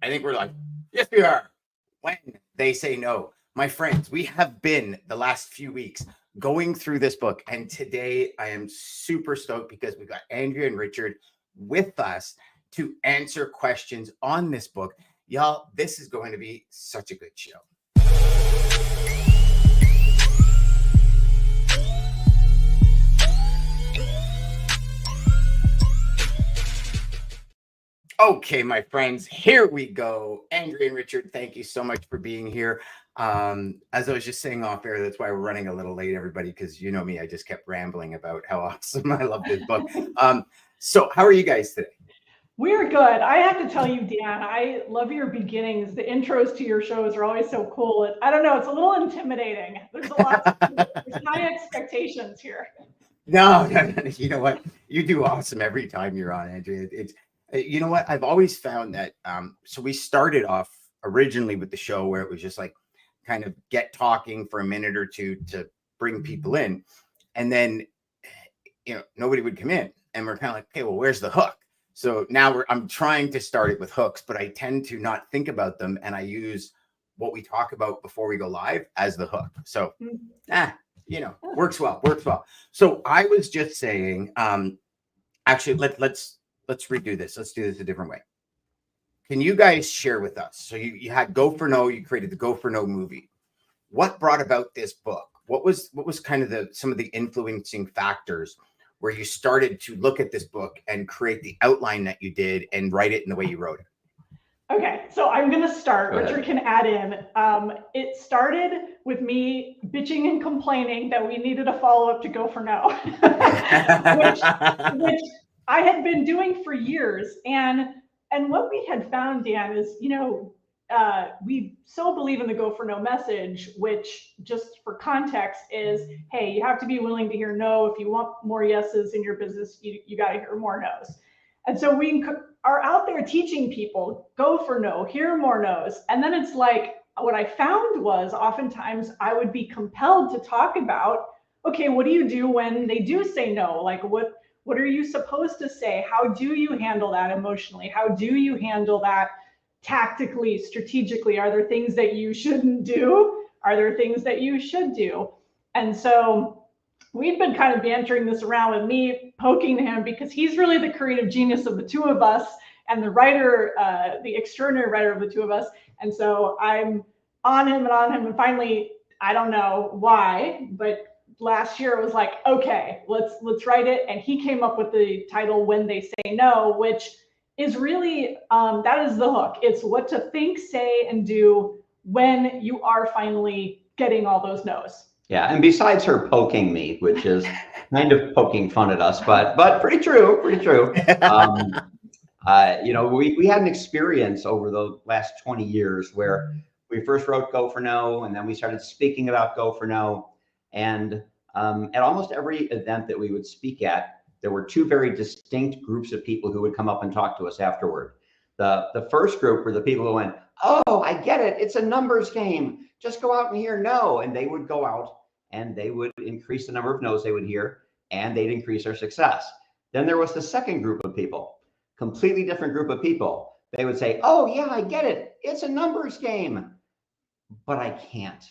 I think we're like, yes, we are. When they say no. My friends, we have been the last few weeks going through this book. And today I am super stoked because we've got Andrea and Richard with us to answer questions on this book. Y'all, this is going to be such a good show. Okay, my friends, here we go. Andrea and Richard, thank you so much for being here. As I was just saying off air, that's why we're running a little late, everybody, because you know me, I just kept rambling about how awesome I love this book. So how are you guys today? We're good. I have to tell you, Dan, I love your beginnings. The intros to your shows are always so cool. I don't know, it's a little intimidating. There's a lot, there's high expectations here. No, you know what? You do awesome every time you're on, Andrea. You know what? I've always found that, so we started off originally with the show where it was just like kind of get talking for a minute or two to bring people in. And then, you know, nobody would come in and we're kind of like, okay, well, where's the hook? So now I'm trying to start it with hooks, but I tend to not think about them. And I use what we talk about before we go live as the hook. So, you know, works well. So I was just saying, actually, let's redo this. Let's do this a different way. Can you guys share with us? So you had Go for No, you created the Go for No movie. What brought about this book? What was kind of some of the influencing factors where you started to look at this book and create the outline that you did and write it in the way you wrote it? Okay, so I'm going to start. Richard can add in. It started with me bitching and complaining that we needed a follow-up to Go for No, which I had been doing for years. And what we had found, Dan, is, you know, we so believe in the Go for No message, which, just for context, is, hey, you have to be willing to hear no. If you want more yeses in your business, you got to hear more no's. And so we are out there teaching people, go for no, hear more no's. And then it's like, what I found was oftentimes I would be compelled to talk about, okay, what do you do when they do say no? Like, what are you supposed to say? How do you handle that emotionally? How do you handle that tactically, strategically? Are there things that you shouldn't do? Are there things that you should do? And so we've been kind of bantering this around with me poking him because he's really the creative genius of the two of us and the writer, the extraordinary writer of the two of us. And so I'm on him. And finally, I don't know why, but last year it was like, okay, let's write it. And he came up with the title When They Say No, which is really, that is the hook. It's what to think, say, and do when you are finally getting all those no's. Yeah, and besides her poking me, which is kind of poking fun at us, but pretty true. You know, we had an experience over the last 20 years where we first wrote Go for No, and then we started speaking about Go for No. And at almost every event that we would speak at, there were two very distinct groups of people who would come up and talk to us afterward. The first group were the people who went, oh, I get it. It's a numbers game. Just go out and hear no. And they would go out and they would increase the number of no's they would hear, and they'd increase their success. Then there was the second group of people, completely different group of people. They would say, oh yeah, I get it. It's a numbers game, but I can't.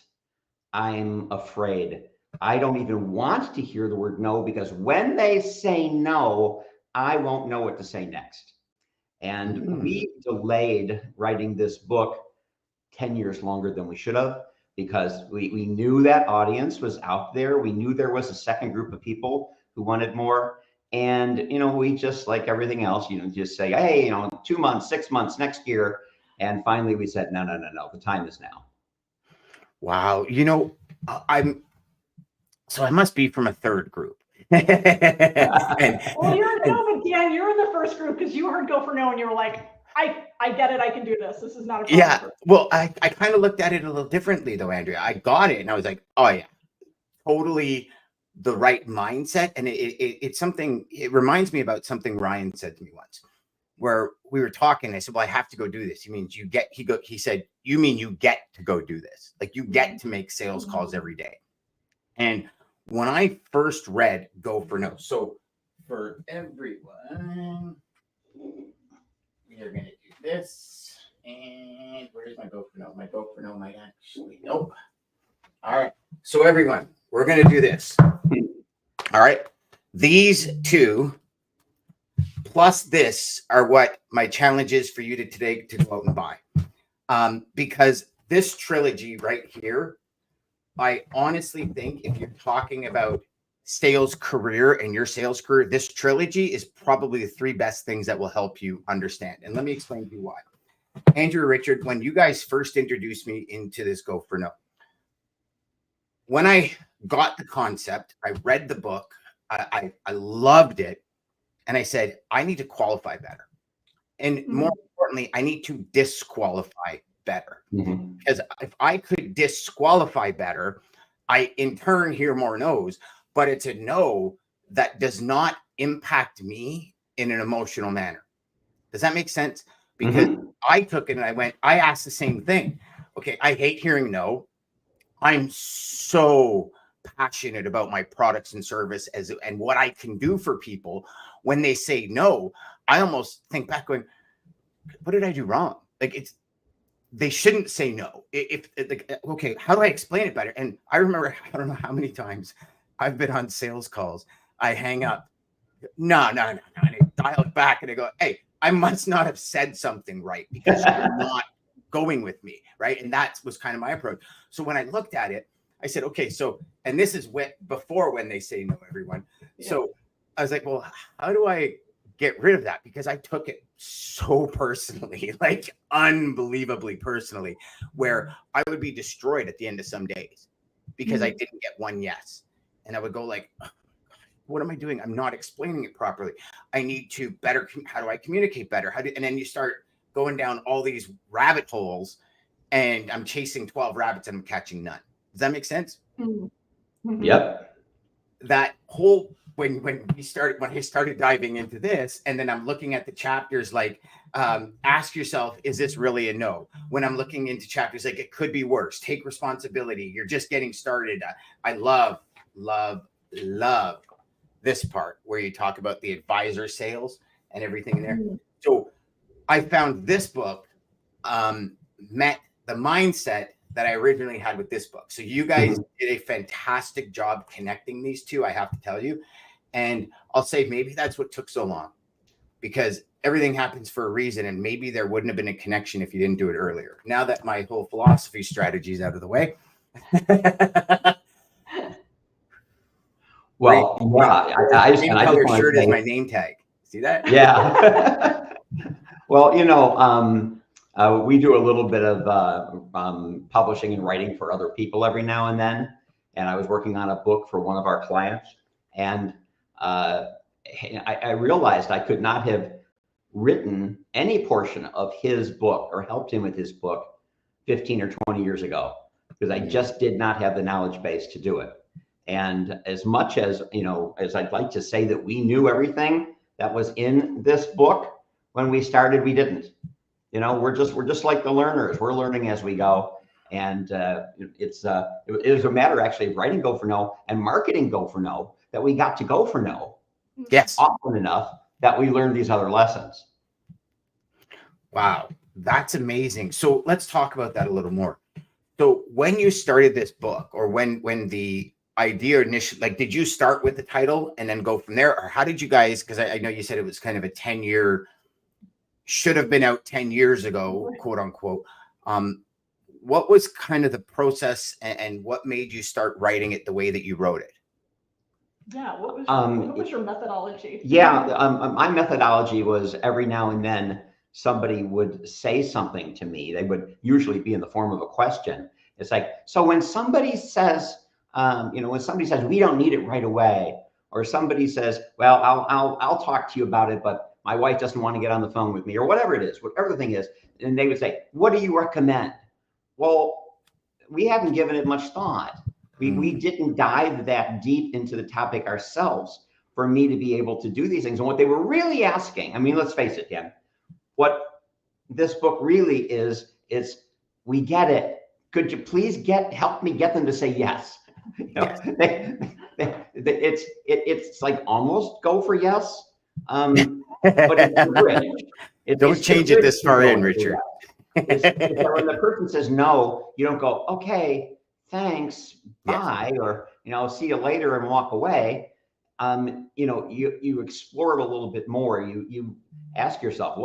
I'm afraid. I don't even want to hear the word no, because when they say no, I won't know what to say next. And we delayed writing this book 10 years longer than we should have, because we knew that audience was out there. We knew there was a second group of people who wanted more. And, you know, we just, like everything else, you know, just say, hey, you know, 2 months, 6 months, next year. And finally we said, no, the time is now. Wow. You know, so I must be from a third group. Well, Dan, you're in the first group because you heard Go for No and you were like, I get it. I can do this. This is not a problem. Yeah. Well, I kind of looked at it a little differently though, Andrea. I got it and I was like, oh yeah, totally the right mindset. And it's something, it reminds me about something Ryan said to me once, where we were talking. I said, well, I have to go do this. He means he said, you mean you get to go do this? Like you get to make sales calls every day. And when I first read Go for No, so for everyone, we are going to do this. And where's my go for no? My go for no might actually, nope. All right. So everyone, we're going to do this. All right. These two plus this are what my challenge is for you to today to go out and buy. Because this trilogy right here, I honestly think if you're talking about sales career and your sales career, this trilogy is probably the three best things that will help you understand. And let me explain to you why. Andrew and Richard, when you guys first introduced me into this Go for No, when I got the concept, I read the book, I loved it. And I said, I need to qualify better. And more importantly, I need to disqualify better. Because if I could disqualify better, I in turn hear more no's, but it's a no that does not impact me in an emotional manner. Does that make sense? Because I took it and I asked the same thing. Okay, I hate hearing no. I'm so passionate about my products and service and what I can do for people. When they say no, I almost think back going, what did I do wrong? Like they shouldn't say no. Okay, how do I explain it better? And I remember, I don't know how many times I've been on sales calls. I hang up. No. And I dial it back and I go, hey, I must not have said something right because you're not going with me, right? And that was kind of my approach. So when I looked at it, I said, okay, so, and this is before when they say no, everyone. Yeah. So I was like, well, how do I get rid of that? Because I took it so personally, like unbelievably personally, where I would be destroyed at the end of some days because I didn't get one yes. And I would go like, what am I doing? I'm not explaining it properly. I need to better. How do I communicate better? And then you start going down all these rabbit holes and I'm chasing 12 rabbits and I'm catching none. Does that make sense? Yep. That whole, when I started diving into this, and then I'm looking at the chapters, like, ask yourself, is this really a no? When I'm looking into chapters, like, it could be worse. Take responsibility. You're just getting started. I love this part where you talk about the advisor sales and everything in there. So I found this book met the mindset that I originally had with this book. So you guys did a fantastic job connecting these two, I have to tell you. And I'll say maybe that's what took so long, because everything happens for a reason. And maybe there wouldn't have been a connection if you didn't do it earlier. Now that my whole philosophy strategy is out of the way. Well, yeah, I just color shirt is my name tag. See that? Yeah. Well, you know, we do a little bit of publishing and writing for other people every now and then. And I was working on a book for one of our clients, and I realized I could not have written any portion of his book or helped him with his book 15 or 20 years ago, because I just did not have the knowledge base to do it. And as much as, you know, as I'd like to say that we knew everything that was in this book when we started, we didn't. You know, we're just like the learners. We're learning as we go. And it was a matter actually of writing Go for No and marketing Go for No that we got to Go for No. Yes. Often enough that we learned these other lessons. Wow, that's amazing. So let's talk about that a little more. So when you started this book, or when the idea initially, like, did you start with the title and then go from there? Or how did you guys, because I know you said it was kind of a 10-year, should have been out 10 years ago, quote unquote. What was kind of the process and what made you start writing it the way that you wrote it? Yeah, what was your methodology? Yeah, my methodology was every now and then somebody would say something to me. They would usually be in the form of a question. It's like, so when somebody says, you know, when somebody says we don't need it right away, or somebody says, well, I'll talk to you about it, but my wife doesn't want to get on the phone with me, or whatever it is, whatever the thing is, and they would say, what do you recommend? Well, we hadn't given it much thought. We didn't dive that deep into the topic ourselves for me to be able to do these things. And what they were really asking, I mean, let's face it, Dan, what this book really is we get it. Could you please help me get them to say yes? You know, it's like almost go for yes, but it's a bridge. Don't change it this far in, Richard. is that when the person says no, you don't go, okay, thanks, bye, or, see you later and walk away. You explore it a little bit more. You ask yourself,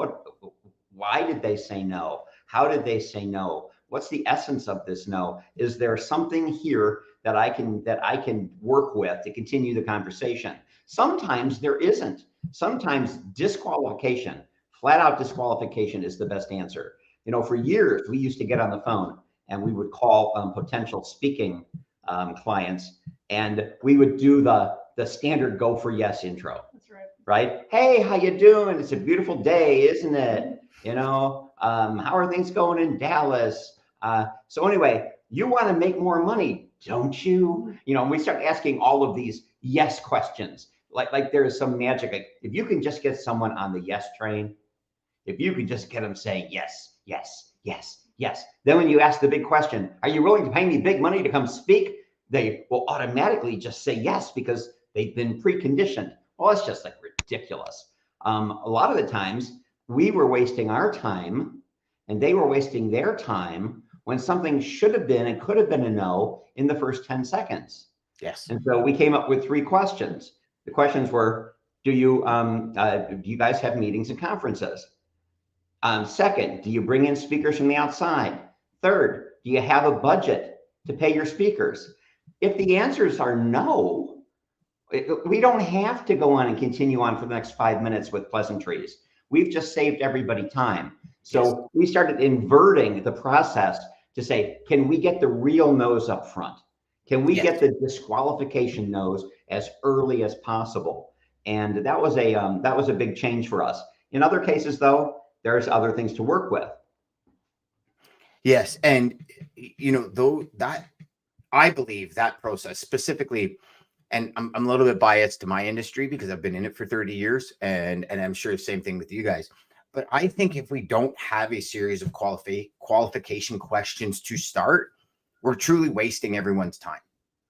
why did they say no? How did they say no? What's the essence of this no? Is there something here that I can work with to continue the conversation? Sometimes there isn't. Sometimes disqualification, flat out disqualification, is the best answer. For years we used to get on the phone and we would call potential speaking clients, and we would do the standard go for yes intro. That's right. Right? Hey, how you doing? It's a beautiful day, isn't it? How are things going in Dallas? So anyway, you want to make more money, don't you? And we start asking all of these yes questions. Like there is some magic. Like, if you can just get someone on the yes train, if you can just get them saying yes, yes, yes, yes. Then when you ask the big question, are you willing to pay me big money to come speak? They will automatically just say yes because they've been preconditioned. Well, it's just like ridiculous. A lot of the times we were wasting our time and they were wasting their time when something should have been and could have been a no in the first 10 seconds. Yes. And so we came up with 3 questions. The questions were, do you guys have meetings and conferences? Second, do you bring in speakers from the outside? Third, do you have a budget to pay your speakers? If the answers are no, we don't have to go on and continue on for the next 5 minutes with pleasantries. We've just saved everybody time. So we started inverting the process to say, can we get the real no's up front? Can we get the disqualification no's as early as possible? And that was a big change for us. In other cases, though, there's other things to work with. Yes, and I believe that process specifically, and I'm a little bit biased to my industry because I've been in it for 30 years, and I'm sure the same thing with you guys. But I think if we don't have a series of qualification questions to start, we're truly wasting everyone's time.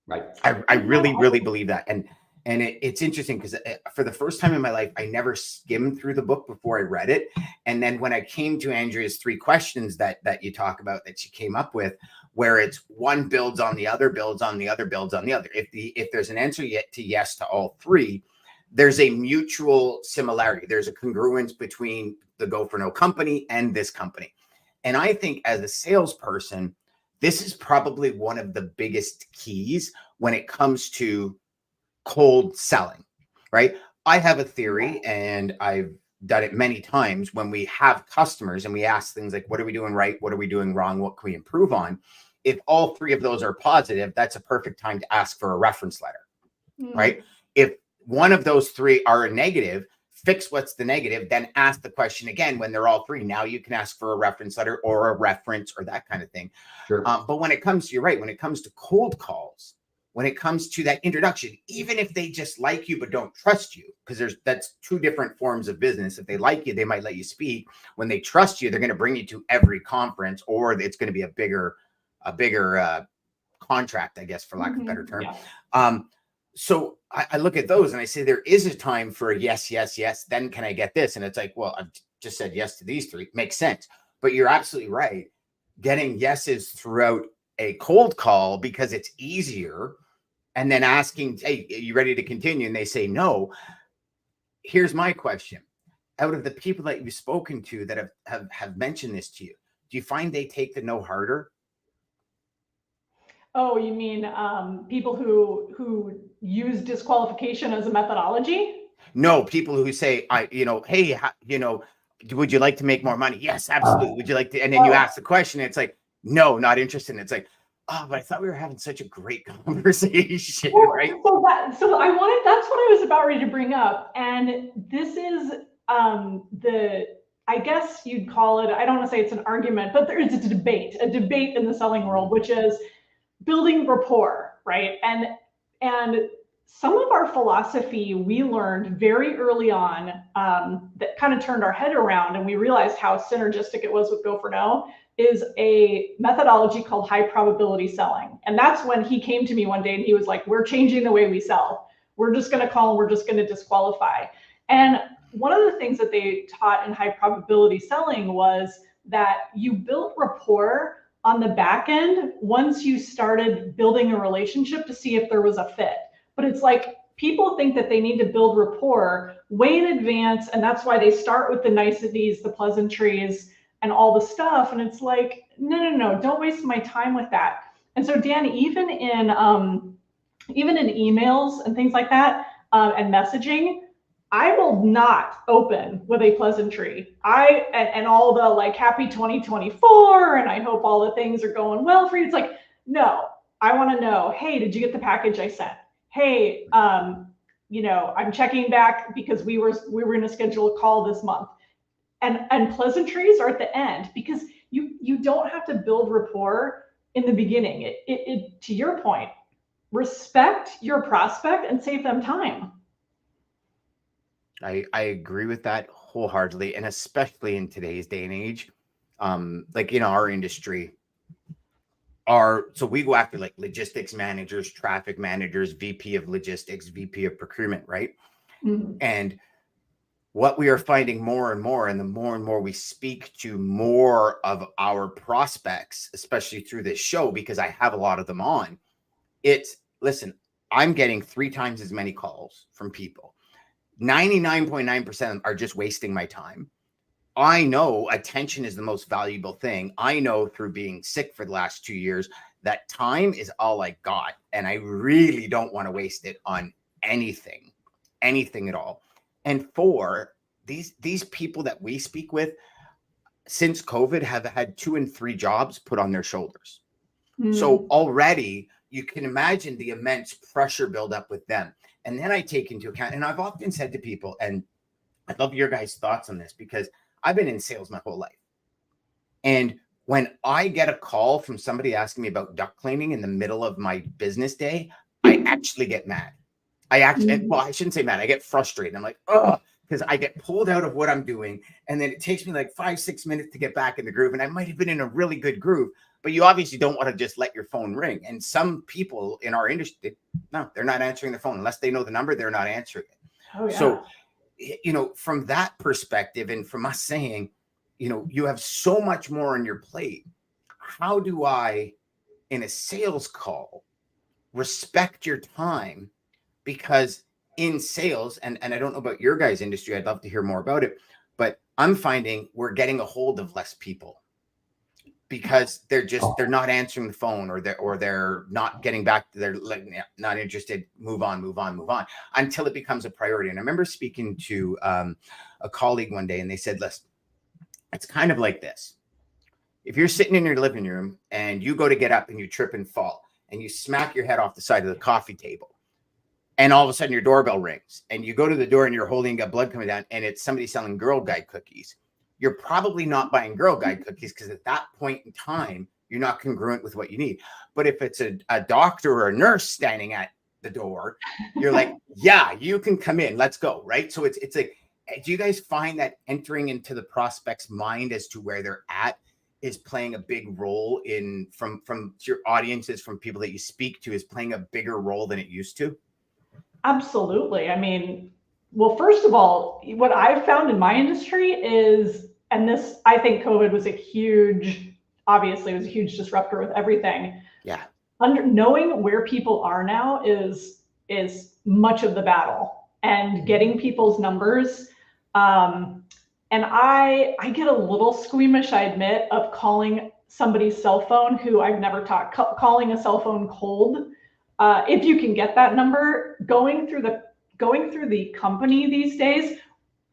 Right. I really, really believe that. And it's interesting because for the first time in my life, I never skimmed through the book before I read it. And then when I came to Andrea's 3 questions that you talk about, that she came up with, where it's one builds on the other, builds on the other, builds on the other. If there's an answer yet to yes to all 3, there's a mutual similarity. There's a congruence between the Go for No company and this company. And I think as a salesperson, this is probably one of the biggest keys when it comes to cold selling, right? I have a theory, and I've done it many times when we have customers and we ask things like, what are we doing right? What are we doing wrong? What can we improve on? If all 3 of those are positive, that's a perfect time to ask for a reference letter, right? If one of those 3 are a negative, fix what's the negative, then ask the question again when they're all 3. Now you can ask for a reference letter or a reference or that kind of thing. Sure. But when it comes, you're right, when it comes to cold calls, when it comes to that introduction, even if they just like you but don't trust you, because that's 2 different forms of business. If they like you, they might let you speak. When they trust you, they're going to bring you to every conference, or it's going to be a bigger contract, I guess, for lack of a better term. Yeah. So I look at those and I say, there is a time for a yes, yes, yes. Then can I get this? And it's like, well, I've just said yes to these 3. Makes sense. But you're absolutely right. Getting yeses throughout a cold call because it's easier, and then asking, hey, are you ready to continue? And they say no. Here's my question. Out of the people that you've spoken to that have mentioned this to you, do you find they take the no harder? Oh, you mean people who use disqualification as a methodology? No, people who say, hey, would you like to make more money? Yes, absolutely. Would you like to? And then you ask the question, and it's like, no, not interested. And it's like, oh, but I thought we were having such a great conversation, right? That's what I was about ready to bring up. And this is I guess you'd call it, I don't want to say it's an argument, but there is a debate in the selling world, which is building rapport, right? And some of our philosophy we learned very early on that kind of turned our head around, and we realized how synergistic it was with Go for No, is a methodology called high probability selling. And that's when he came to me one day and he was like, we're changing the way we sell. We're just going to call and we're just going to disqualify. And one of the things that they taught in high probability selling was that you built rapport on the back end once you started building a relationship to see if there was a fit. But it's like people think that they need to build rapport way in advance, and that's why they start with the niceties, the pleasantries, and all the stuff. And it's like, no, don't waste my time with that. And so Dan, even in emails and things like that, and messaging, I will not open with a pleasantry. And all the like happy 2024, and I hope all the things are going well for you. It's like, no, I want to know, hey, did you get the package I sent? Hey, I'm checking back because we were going to schedule a call this month. And pleasantries are at the end, because you don't have to build rapport in the beginning. It to your point, respect your prospect and save them time. I agree with that wholeheartedly, and especially in today's day and age, like in our industry, so we go after like logistics managers, traffic managers, VP of logistics, VP of procurement, right? Mm-hmm. And what we are finding more and more, and the more and more we speak to more of our prospects, especially through this show, because I have a lot of them on, listen, I'm getting 3 times as many calls from people. 99.9% are just wasting my time. I know attention is the most valuable thing. I know through being sick for the last 2 years that time is all I got, and I really don't want to waste it on anything at all. And for these people that we speak with since COVID have had 2 and 3 jobs put on their shoulders. So already you can imagine the immense pressure build up with them. And then I take into account, and I've often said to people, and I'd love your guys' thoughts on this, because I've been in sales my whole life. And when I get a call from somebody asking me about duct cleaning in the middle of my business day, I actually get mad. Well, I shouldn't say mad. I get frustrated. I'm like, oh, because I get pulled out of what I'm doing. And then it takes me like 5-6 minutes to get back in the groove. And I might have been in a really good groove, but you obviously don't want to just let your phone ring. And some people in our industry, no, they're not answering the phone unless they know the number. They're not answering it. Oh, yeah. So, from that perspective, and from us saying, you have so much more on your plate. How do I, in a sales call, respect your time? Because in sales, and I don't know about your guys' industry, I'd love to hear more about it, but I'm finding we're getting a hold of less people because they're not answering the phone, or they're not getting back to their, like, not interested, move on until it becomes a priority. And I remember speaking to a colleague one day, and they said, listen, it's kind of like this. If you're sitting in your living room and you go to get up and you trip and fall and you smack your head off the side of the coffee table, and all of a sudden your doorbell rings and you go to the door and you're holding, got blood coming down, and it's somebody selling Girl Guide cookies, you're probably not buying Girl Guide cookies, because at that point in time, you're not congruent with what you need. But if it's a doctor or a nurse standing at the door, you're like, yeah, you can come in, let's go, right? So it's like, do you guys find that entering into the prospect's mind as to where they're at is playing a big role in, from your audiences, from people that you speak to, is playing a bigger role than it used to? Absolutely. I mean, well, first of all, what I've found in my industry is, and this, I think COVID was obviously it was a huge disruptor with everything. Yeah. Knowing where people are now is much of the battle, and getting people's numbers. And I get a little squeamish, I admit, of calling somebody's cell phone who I've never taught, calling a cell phone cold. If you can get that number, going through the company these days,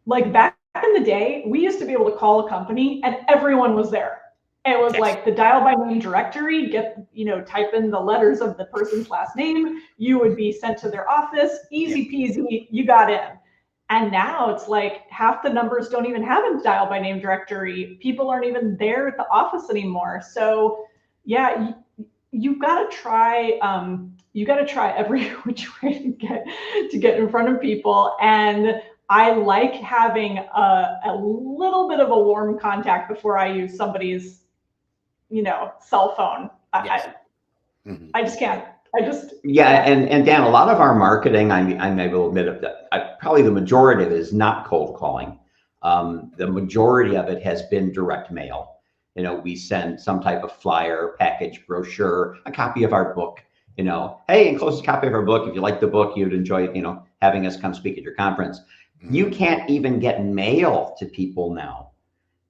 like back in the day, we used to be able to call a company and everyone was there. It was like the dial by name directory, type in the letters of the person's last name, you would be sent to their office, easy peasy, you got in. And now it's like half the numbers don't even have a dial by name directory. People aren't even there at the office anymore. So yeah, you've got to try every which way to get in front of people. And I like having a little bit of a warm contact before I use somebody's, cell phone. Yes. I just can't. And Dan, a lot of our marketing, I may will admit that probably the majority of it is not cold calling. The majority of it has been direct mail. you know, we send some type of flyer, package, brochure, a copy of our book, you know, hey, enclose a copy of our book. If you like the book, you'd enjoy, you know, having us come speak at your conference. You can't even get mail to people now.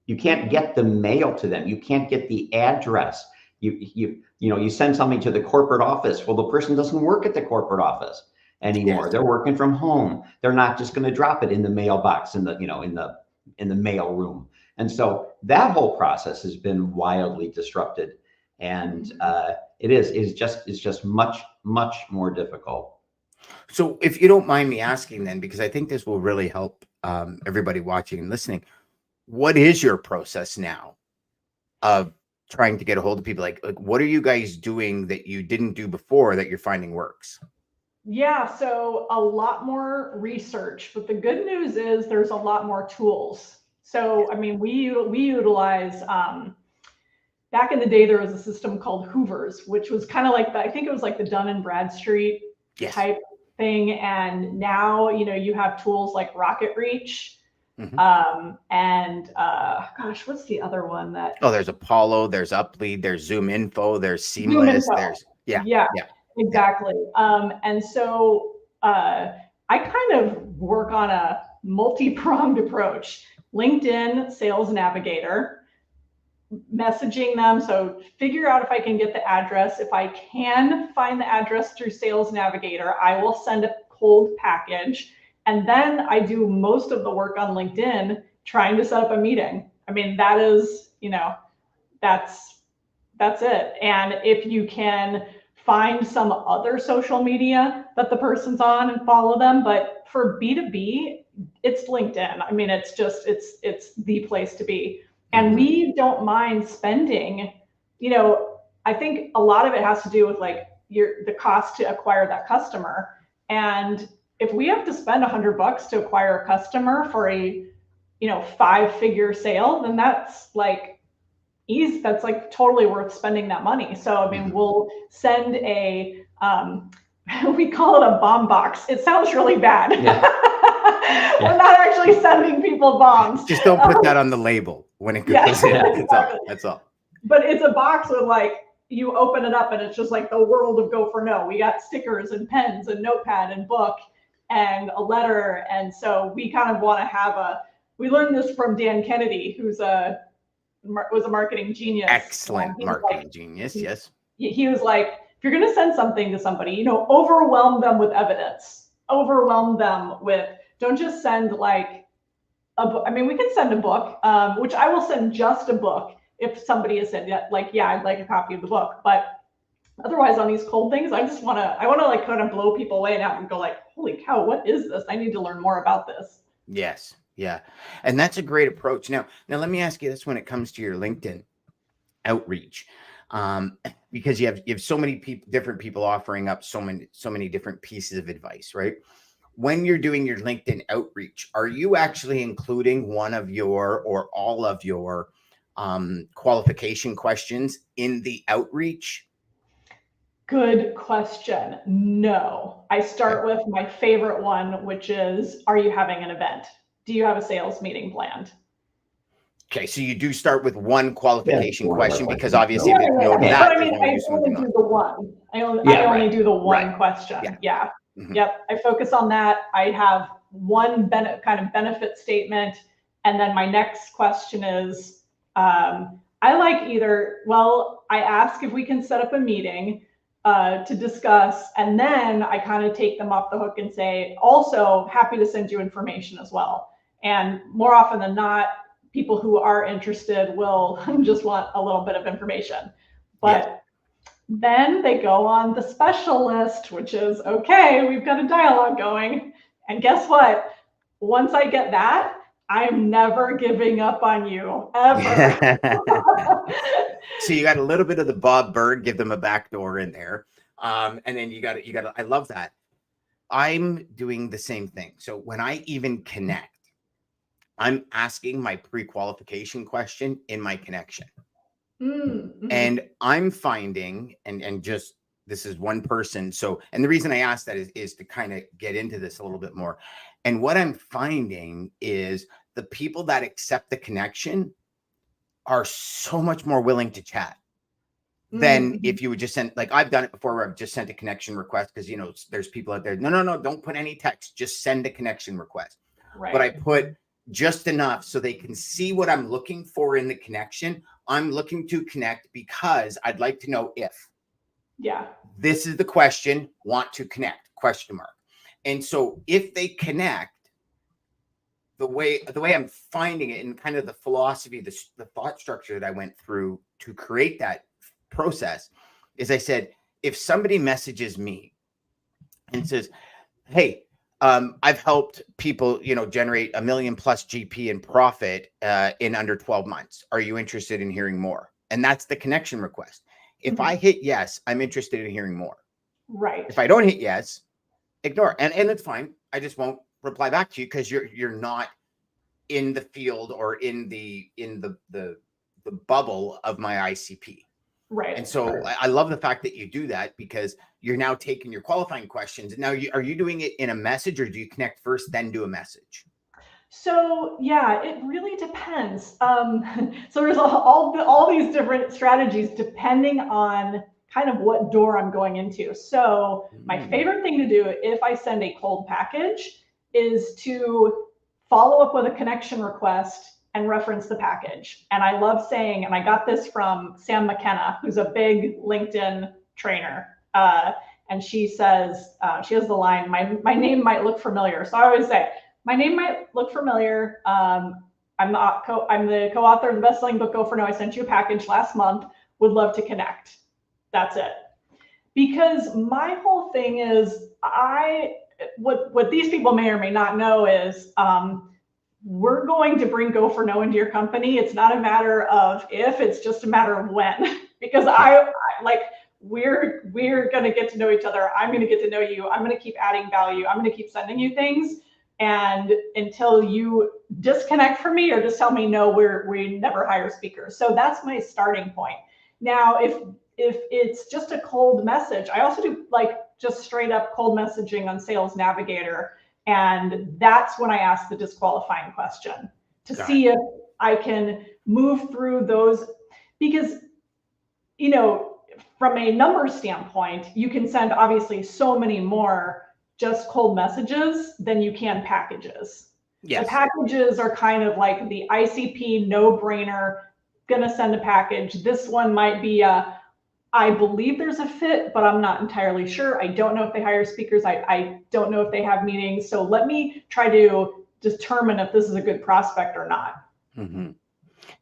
You can't get the mail to them. You can't get the address. You know, you send something to the corporate office. Well, the person doesn't work at the corporate office anymore. Yes. They're working from home. They're not just going to drop it in the mailbox in the, you know, in the mail room. And so that whole process has been wildly disrupted, and it's just much more difficult. So if you don't mind me asking then, because I think this will really help everybody watching and listening, what is your process now of trying to get a hold of people? Like what are you guys doing that you didn't do before that you're finding works? Yeah, so a lot more research, but the good news is there's a lot more tools. So, I mean, we utilize, back in the day, there was a system called Hoovers, which was kind of like I think it was like the Dun and Bradstreet type thing. And now, you know, you have tools like Rocket Reach. And gosh, what's the other one that? Oh, there's Apollo, there's Uplead, there's Zoom Info, there's Seamless, there's exactly. And so I kind of work on a multi-pronged approach. LinkedIn Sales Navigator, messaging them. So figure out if I can get the address. If I can find the address through Sales Navigator, I will send a cold package. And then I do most of the work on LinkedIn trying to set up a meeting. I mean, that is, you know, that's it. And if you can find some other social media that the person's on and follow them. But for B2B, it's LinkedIn. I mean, it's the place to be. And we don't mind spending, you know, I think a lot of it has to do with like the cost to acquire that customer. And if we have to spend $100 to acquire a customer for a, you know, 5-figure sale, then that's like easy. That's like totally worth spending that money. So, I mean, we'll send a, we call it a bomb box. It sounds really bad. We're not actually sending people bombs. Just don't put that on the label when it goes in. That's all. But it's a box with like, you open it up and it's just like the world of Go for No. We got stickers and pens and notepad and book and a letter. And so we kind of want to have we learned this from Dan Kennedy, who's was a marketing genius. Excellent marketing genius, yes. He was like, if you're going to send something to somebody, you know, overwhelm them with evidence. Overwhelm them with, don't just send like a book. I mean, we can send a book, which I will send just a book if somebody has said, like, yeah, I'd like a copy of the book. But otherwise on these cold things, I want to like kind of blow people away and go like, holy cow, what is this? I need to learn more about this. Yes. Yeah. And that's a great approach. Now let me ask you this when it comes to your LinkedIn outreach, because you have so many different people offering up so many different pieces of advice, right? When you're doing your LinkedIn outreach, are you actually including one of your or all of your qualification questions in the outreach? Good question. No, I start with my favorite one, which is, are you having an event? Do you have a sales meeting planned? Okay, so you do start with one qualification question because obviously if you know that, but I mean, I only do the one. I only do the one question. Yeah. Yep. I focus on that. I have one kind of benefit statement, and then my next question is, I like either. Well, I ask if we can set up a meeting to discuss, and then I kind of take them off the hook and say, also happy to send you information as well. And more often than not, people who are interested will just want a little bit of information. But then they go on the special list, which is, okay, we've got a dialogue going. And guess what? Once I get that, I'm never giving up on you, ever. So you got a little bit of the Bob Bird, give them a backdoor in there. And then you got to, I love that. I'm doing the same thing. So when I even connect, I'm asking my pre-qualification question in my connection. And I'm finding, and just, this is one person. So, and the reason I asked that is to kind of get into this a little bit more. And what I'm finding is the people that accept the connection are so much more willing to chat than if you would just send, like I've done it before where I've just sent a connection request because, you know, there's people out there. No, don't put any text, just send a connection request. Right. But I put just enough so they can see what I'm looking for in the connection. I'm looking to connect because I'd like to know if. Yeah. This is the question, want to connect, question mark. And so if they connect, the way I'm finding it and kind of the philosophy, the thought structure that I went through to create that process is I said, if somebody messages me and says, hey, I've helped people, you know, generate $1 million+ GP in profit in under 12 months. Are you interested in hearing more? And that's the connection request. If I hit yes, I'm interested in hearing more. Right. If I don't hit yes, ignore. And it's fine. I just won't reply back to you because you're not in the field or in the bubble of my ICP. Right. And so I love the fact that you do that because you're now taking your qualifying questions. Now, are you doing it in a message or do you connect first, then do a message? So yeah, it really depends. So there's all these different strategies depending on kind of what door I'm going into. So my favorite thing to do if I send a cold package is to follow up with a connection request and reference the package. And I love saying, and I got this from Sam McKenna, who's a big LinkedIn trainer. And she says, she has the line, my name might look familiar. So I always say, my name might look familiar. I'm the co-author of the best-selling book, Go For No. I sent you a package last month. Would love to connect. That's it. Because my whole thing is, what these people may or may not know is, we're going to bring Go For No into your company. It's not a matter of if, it's just a matter of when. Because we're going to get to know each other. I'm going to get to know you. I'm going to keep adding value. I'm going to keep sending you things. And until you disconnect from me or just tell me, no, we never hire speakers. So that's my starting point. Now, if it's just a cold message, I also do like just straight up cold messaging on Sales Navigator. And that's when I ask the disqualifying question to see if I can move through those, because, you know, from a numbers standpoint, you can send obviously so many more just cold messages than you can packages. Yes. The packages are kind of like the ICP no-brainer, gonna send a package. This one might be I believe there's a fit, but I'm not entirely sure. I don't know if they hire speakers. I don't know if they have meetings. So let me try to determine if this is a good prospect or not. Mm-hmm.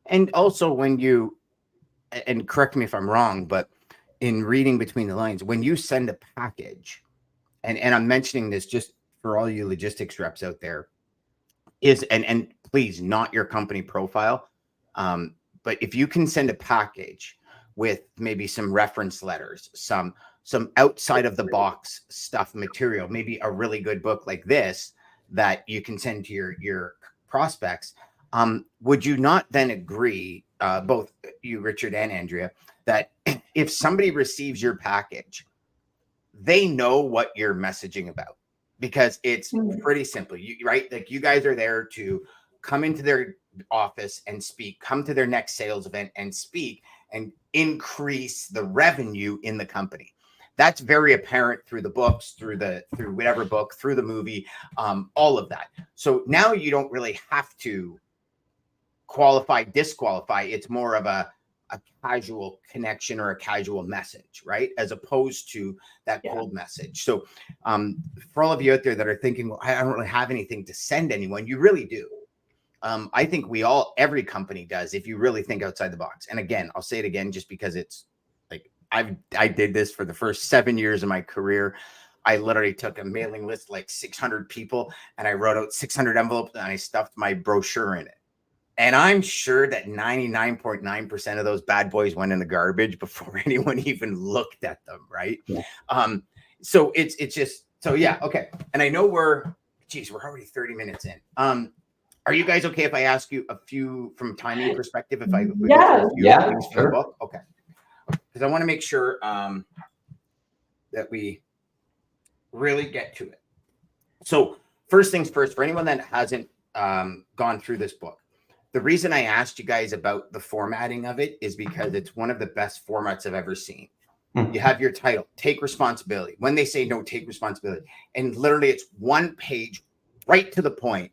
And also when you, and correct me if I'm wrong, but in reading between the lines, when you send a package, and I'm mentioning this just for all you logistics reps out there, is, and please, not your company profile, but if you can send a package with maybe some reference letters, some outside of the box stuff material, maybe a really good book like this that you can send to your prospects, would you not then agree, both you, Richard and Andrea, that if somebody receives your package, they know what you're messaging about? Because it's pretty simple, right? Like you guys are there to come into their office and speak, come to their next sales event and speak and increase the revenue in the company. That's very apparent through the books, through whatever book, through the movie, all of that. So now you don't really have to qualify, disqualify. It's more of a casual connection or a casual message, right? As opposed to that cold message. So for all of you out there that are thinking, well, I don't really have anything to send anyone, you really do. I think every company does, if you really think outside the box. And again, I'll say it again, just because it's like, I did this for the first 7 years of my career. I literally took a mailing list, like 600 people, and I wrote out 600 envelopes and I stuffed my brochure in it. And I'm sure that 99.9% of those bad boys went in the garbage before anyone even looked at them, right? Yeah. So it's just, so yeah, okay. And I know we're already 30 minutes in. Are you guys okay if I ask you a few from timing perspective? If I sure. Book? Okay. Because I want to make sure that we really get to it. So first things first, for anyone that hasn't gone through this book, The reason I asked you guys about the formatting of it is because it's one of the best formats I've ever seen. You have your title, take responsibility. When they say no, take responsibility. And literally it's one page right to the point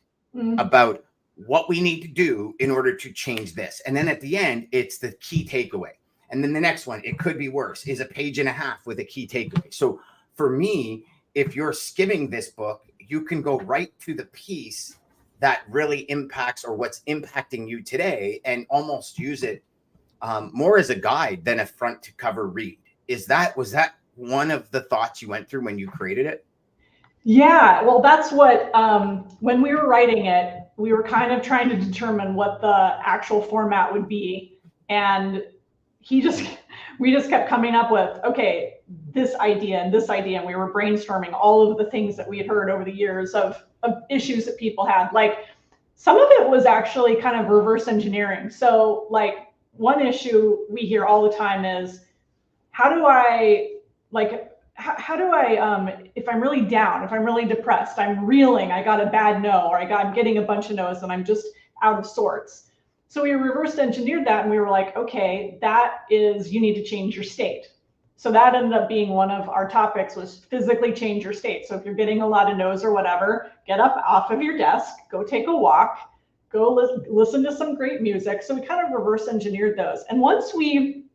about what we need to do in order to change this. And then at the end, it's the key takeaway. And then the next one, it could be worse, is a page and a half with a key takeaway. So for me, if you're skimming this book, you can go right to the piece that really impacts or what's impacting you today and almost use it more as a guide than a front to cover read. Was that one of the thoughts you went through when you created it? Yeah, well, that's what, when we were writing it, we were kind of trying to determine what the actual format would be. And we just kept coming up with, okay, this idea and this idea. And we were brainstorming all of the things that we had heard over the years of issues that people had. Like some of it was actually kind of reverse engineering. So like one issue we hear all the time is, how do I, if I'm really down, if I'm really depressed, I'm reeling, I got a bad no, or I'm getting a bunch of no's and I'm just out of sorts. So we reverse engineered that and we were like, okay, that is, you need to change your state. So that ended up being one of our topics, was physically change your state. So if you're getting a lot of no's or whatever, get up off of your desk, go take a walk, go listen to some great music. So we kind of reverse engineered those. And once we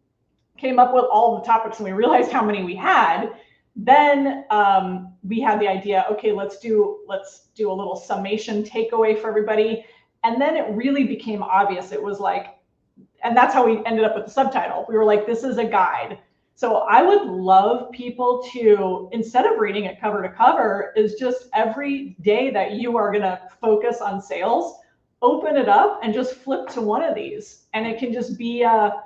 came up with all the topics and we realized how many we had, then we had the idea, okay, let's do a little summation takeaway for everybody. And then it really became obvious. It was like, and that's how we ended up with the subtitle. We were like, this is a guide. So I would love people to, instead of reading it cover to cover, is just every day that you are gonna focus on sales, open it up and just flip to one of these. And it can just be a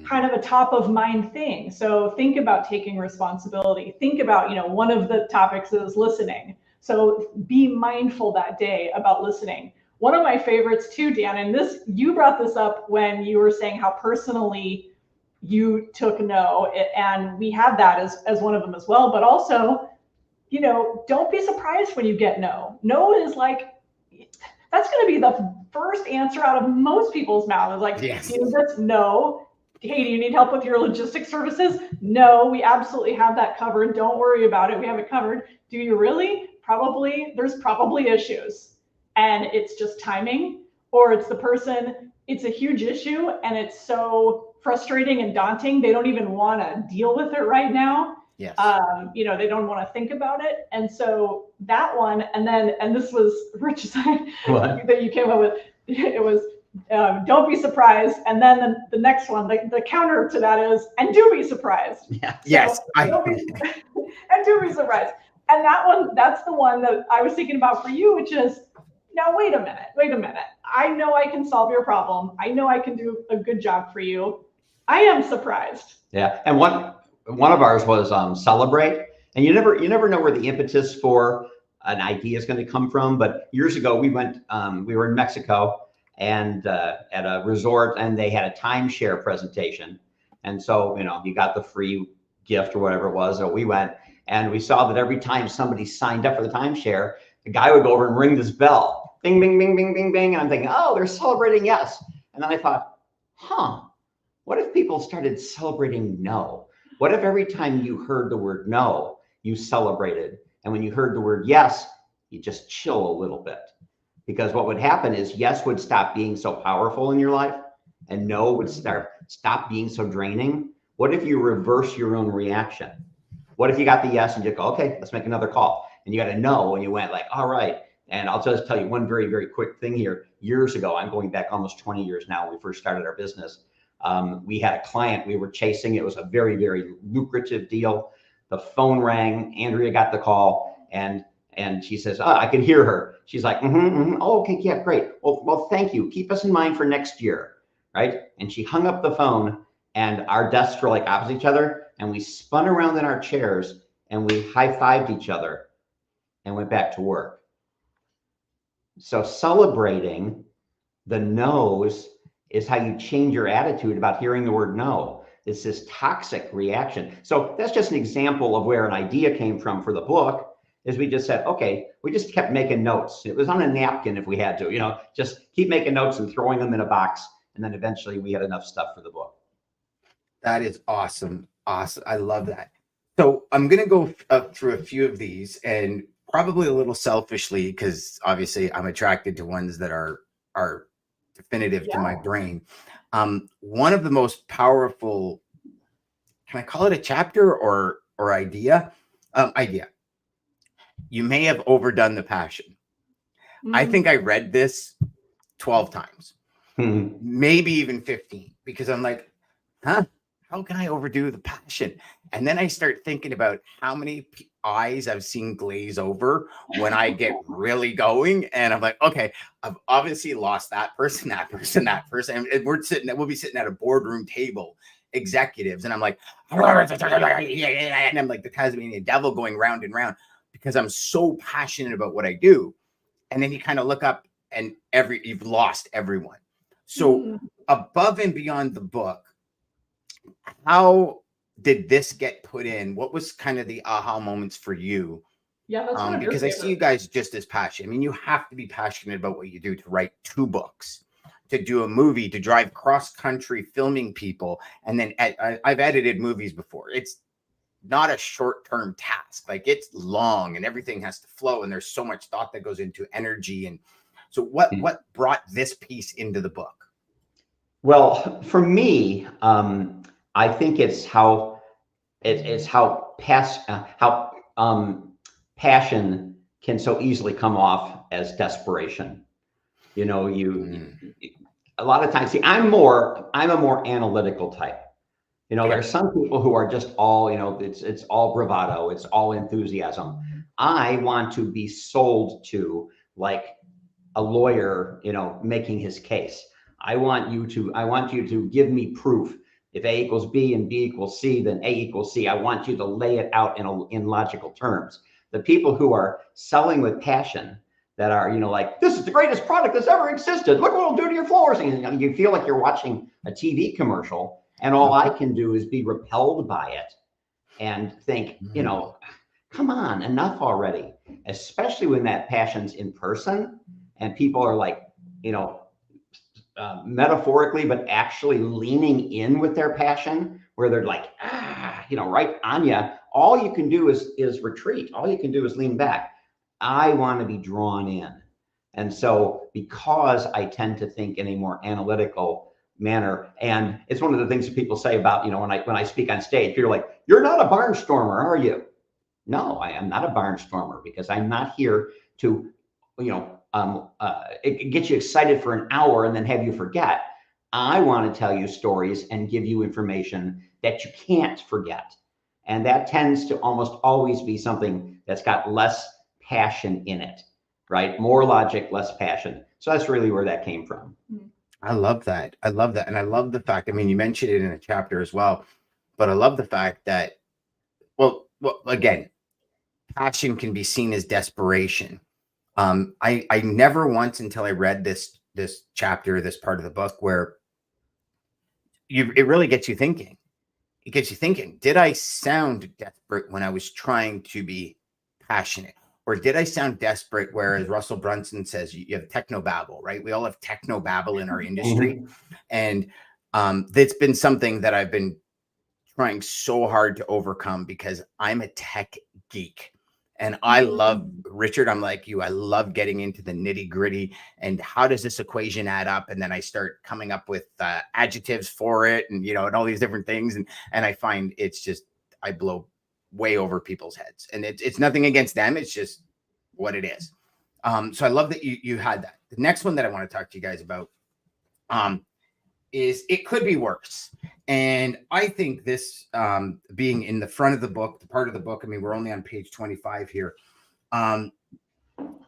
kind of a top of mind thing. So think about taking responsibility. Think about, one of the topics is listening. So be mindful that day about listening. One of my favorites too, Dan, and you brought this up when you were saying how personally you took no, and we have that as one of them as well. But also, don't be surprised when you get no. No is like, that's going to be the first answer out of most people's mouths. Like, yes. That's no. Hey, do you need help with your logistics services? No, we absolutely have that covered. Don't worry about it. We have it covered. Do you really? Probably. There's probably issues. And it's just timing, or it's the person, it's a huge issue and it's so frustrating and daunting. They don't even want to deal with it right now. Yes. They don't want to think about it. And so that one, and this was Rich's that you came up with. It was, don't be surprised. And then the next one, the counter to that is, and do be surprised. Yeah. So, yes. and do be surprised. And that one, that's the one that I was thinking about for you, which is, now, wait a minute. I know I can solve your problem. I know I can do a good job for you. I am surprised. Yeah. And one of ours was celebrate. And you never know where the impetus for an idea is going to come from. But years ago, we were in Mexico and at a resort, and they had a timeshare presentation. And so, you got the free gift or whatever it was. So we went and we saw that every time somebody signed up for the timeshare, the guy would go over and ring this bell. Bing, bing, bing, bing, bing, bing. And I'm thinking, oh, they're celebrating yes. And then I thought, what if people started celebrating no? What if every time you heard the word no, you celebrated? And when you heard the word yes, you just chill a little bit. Because what would happen is yes would stop being so powerful in your life and no would stop being so draining. What if you reverse your own reaction? What if you got the yes and you go, okay, let's make another call. And you got a no and you went like, all right. And I'll just tell you one very, very quick thing here. Years ago, I'm going back almost 20 years now, when we first started our business. We had a client we were chasing. It was a very, very lucrative deal. The phone rang. Andrea got the call and she says, I can hear her. She's like, oh, okay, yeah, great. Well, thank you. Keep us in mind for next year, right? And she hung up the phone and our desks were like opposite each other. And we spun around in our chairs and we high-fived each other and went back to work. So celebrating the no's is how you change your attitude about hearing the word no. It's this toxic reaction. So that's just an example of where an idea came from for the book. is we just said, okay, we just kept making notes. It was on a napkin if we had to, just keep making notes and throwing them in a box. And then eventually we had enough stuff for the book. That is awesome. Awesome. I love that. So I'm going to go through a few of these, and probably a little selfishly, because obviously I'm attracted to ones that are definitive to my brain. One of the most powerful, can I call it a chapter or idea? Idea. You may have overdone the passion. I think I read this 12 times, maybe even 15, because I'm like, how can I overdo the passion? And then I start thinking about how many eyes I've seen glaze over when I get really going. And I'm like, okay, I've obviously lost that person. And we'll be sitting at a boardroom table, executives. And I'm like, and I'm like the Tasmanian devil going round and round because I'm so passionate about what I do. And then you kind of look up and you've lost everyone. So above and beyond the book, how did this get put in? What was kind of the aha moments for you? Yeah, that's one of because your I see you guys just as passionate. I mean, you have to be passionate about what you do to write 2 books, to do a movie, to drive cross-country filming people. And then I've edited movies before. It's not a short-term task. Like, it's long and everything has to flow. And there's so much thought that goes into energy. And so what brought this piece into the book? Well, for me, I think it's how passion can so easily come off as desperation. A lot of times, see, I'm a more analytical type. There are some people who are just all, it's all bravado, it's all enthusiasm. I want to be sold to like a lawyer, making his case. I want you to give me proof. If A equals B and B equals C, then A equals C. I want you to lay it out in logical terms. The people who are selling with passion, that are, like, this is the greatest product that's ever existed. Look what it'll do to your floors. And you feel like you're watching a TV commercial, and all I can do is be repelled by it and think, come on, enough already. Especially when that passion's in person and people are like, metaphorically, but actually leaning in with their passion, where they're like, right on you. All you can do is retreat. All you can do is lean back. I want to be drawn in. And so because I tend to think in a more analytical manner, and it's one of the things that people say about, when I speak on stage, you're like, you're not a barnstormer, are you? No, I am not a barnstormer, because I'm not here to, it gets you excited for an hour and then have you forget. I want to tell you stories and give you information that you can't forget. And that tends to almost always be something that's got less passion in it, right? More logic, less passion. So that's really where that came from. I love that. And I love the fact, I mean, you mentioned it in a chapter as well, but I love the fact that, well, again, passion can be seen as desperation. I never once, until I read this chapter, this part of the book, where it really gets you thinking. It gets you thinking, did I sound desperate when I was trying to be passionate? Or did I sound desperate, whereas Russell Brunson says you have technobabble, right? We all have technobabble in our industry. And it's been something that I've been trying so hard to overcome, because I'm a tech geek. And I love, Richard, I'm like you, I love getting into the nitty gritty and how does this equation add up? And then I start coming up with adjectives for it, and, and all these different things. And I find it's just, I blow way over people's heads, and it's nothing against them. It's just what it is. So I love that you had that. The next one that I want to talk to you guys about is it could be worse. And I think this being in the front of the book, the part of the book, I mean, we're only on page 25 here.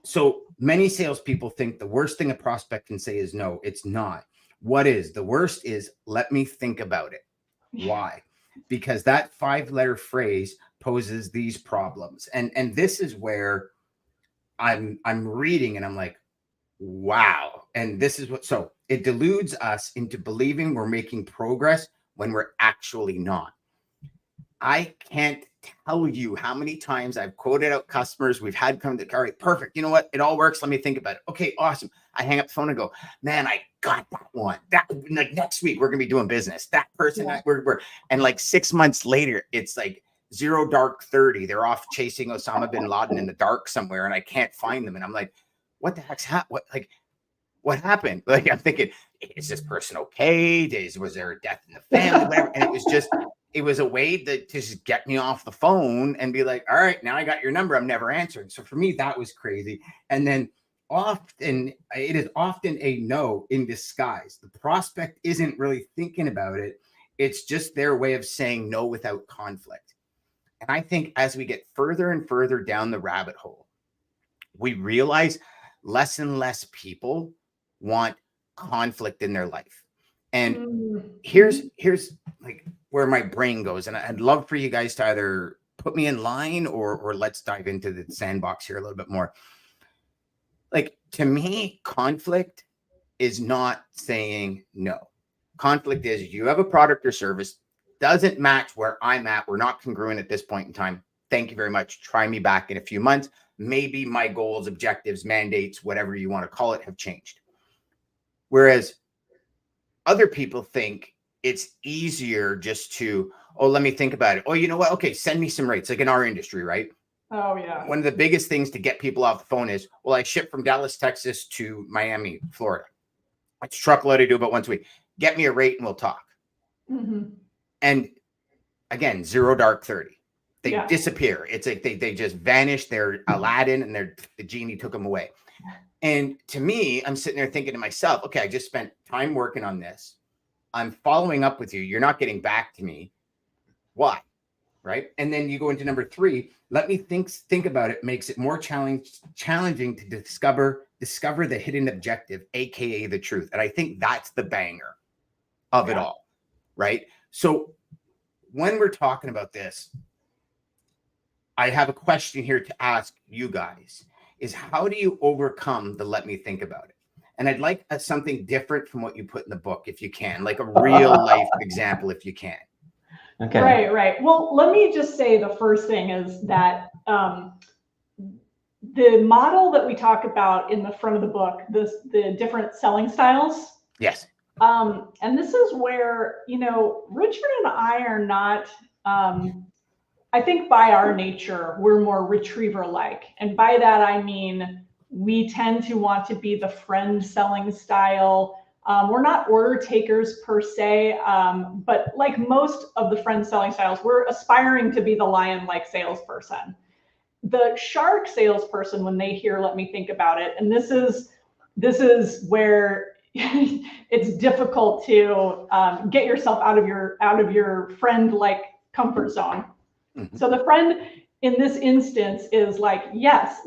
So many salespeople think the worst thing a prospect can say is no. It's not. What is? The worst is, let me think about it. Why? Because that 5-letter phrase poses these problems. And this is where I'm reading and I'm like, wow. And this is so it deludes us into believing we're making progress when we're actually not. I can't tell you how many times I've quoted out customers we've had come to, all right, perfect. You know what? It all works. Let me think about it. Okay, awesome. I hang up the phone and go, man, I got that one. That, like, next week we're gonna be doing business. That person, Yeah. we're and like 6 months later, it's like 0 dark 30. They're off chasing Osama bin Laden in the dark somewhere, and I can't find them. And I'm like, what the heck's happened? What happened? Like, I'm thinking, is this person okay? Was there a death in the family? Whatever. And it was a way to just get me off the phone and be like, all right, now I got your number. I'm never answering. So for me, that was crazy. And then it is often a no in disguise. The prospect isn't really thinking about it. It's just their way of saying no without conflict. And I think as we get further and further down the rabbit hole, we realize less and less people want conflict in their life. And here's like where my brain goes. And I'd love for you guys to either put me in line or let's dive into the sandbox here a little bit more. Like, to me, conflict is not saying no. Conflict is you have a product or service, doesn't match where I'm at. We're not congruent at this point in time. Thank you very much. Try me back in a few months. Maybe my goals, objectives, mandates, whatever you want to call it, have changed. Whereas other people think it's easier just to, oh, let me think about it. Oh, you know what? Okay, send me some rates, like in our industry, right? Oh, yeah. One of the biggest things to get people off the phone is, well, I ship from Dallas, Texas to Miami, Florida. It's truckload. I do about once a week. Get me a rate and we'll talk. Mm-hmm. And again, 0 dark 30. They disappear. It's like they just vanish. They're Aladdin and the genie took them away. And to me, I'm sitting there thinking to myself, okay, I just spent time working on this. I'm following up with you. You're not getting back to me. Why? Right. And then you go into number 3. Let me think about it. Makes it more challenging to discover the hidden objective, AKA the truth. And I think that's the banger of it all. Right. So when we're talking about this, I have a question here to ask you guys is how do you overcome the let me think about it? And I'd like something different from what you put in the book, if you can, like a real life example, if you can. Okay. Right. Well, let me just say the first thing is that the model that we talk about in the front of the book, the different selling styles. Yes. And this is where, Richard and I are not, I think by our nature, we're more retriever-like. And by that, I mean, we tend to want to be the friend selling style. We're not order takers per se, but like most of the friend selling styles, we're aspiring to be the lion-like salesperson. The shark salesperson, when they hear, let me think about it, and this is where it's difficult to get yourself out of your friend-like comfort zone. Mm-hmm. So the friend in this instance is like, yes,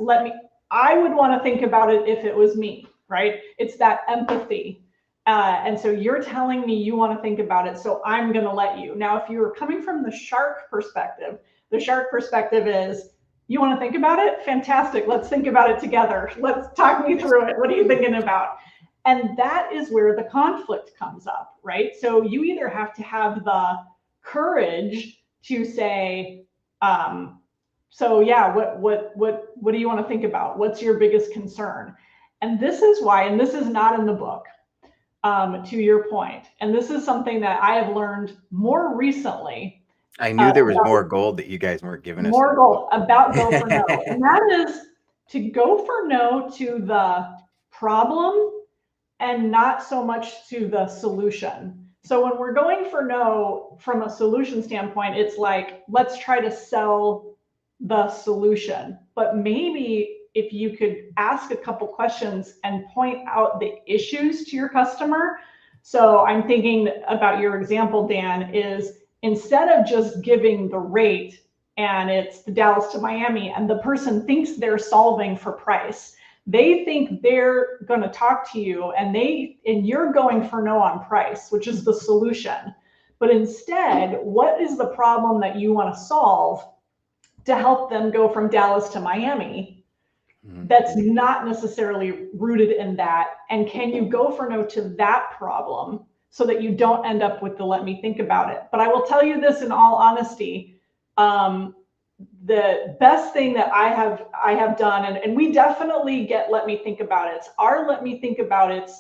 I would want to think about it if it was me, right? It's that empathy. And so you're telling me you want to think about it, so I'm going to let you. Now, if you were coming from the shark perspective is, you want to think about it? Fantastic. Let's think about it together. Let's talk me through it. What are you thinking about? And that is where the conflict comes up, right? So you either have to have the courage to say, what do you want to think about? What's your biggest concern? And this is why, and this is not in the book, to your point, and this is something that I have learned more recently. I knew there was more gold that you guys weren't giving us. More gold about go for no. And that is to go for no to the problem and not so much to the solution. So when we're going for no from a solution standpoint, it's like, let's try to sell the solution. But maybe if you could ask a couple questions and point out the issues to your customer. So I'm thinking about your example, Dan, is instead of just giving the rate and it's the Dallas to Miami and the person thinks they're solving for price, they think they're going to talk to you and you're going for no on price, which is the solution. But instead, what is the problem that you want to solve to help them go from Dallas to Miami? That's not necessarily rooted in that. And can you go for no to that problem so that you don't end up with the let me think about it? But I will tell you this in all honesty, the best thing that I have done, and we definitely get let me think about it. Our let me think about it.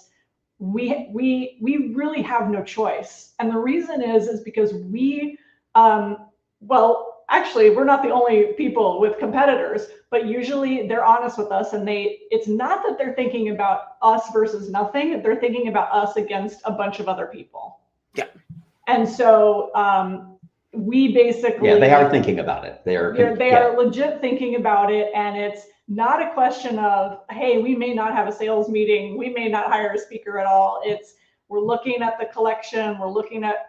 We really have no choice, and the reason is because we well, actually, we're not the only people with competitors, but usually they're honest with us, and it's not that they're thinking about us versus nothing. They're thinking about us against a bunch of other people. Yeah. And so we basically, yeah, they are thinking about it. They are legit thinking about it, and it's not a question of, hey, we may not have a sales meeting, we may not hire a speaker at all. It's we're looking at the collection, we're looking at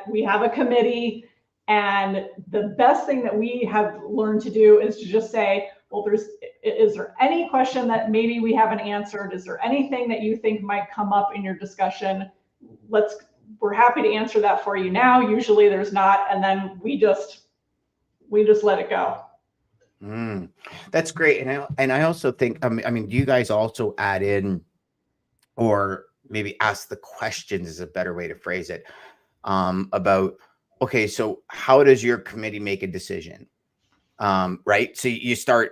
we have a committee, and the best thing that we have learned to do is to just say, well, is there any question that maybe we haven't answered? Is there anything that you think might come up in your discussion? We're happy to answer that for you now. Usually there's not, and then we just let it go. That's great. And I also think, I mean, do you guys also add in, or maybe ask the questions is a better way to phrase it, about, okay, so how does your committee make a decision? Right. So you start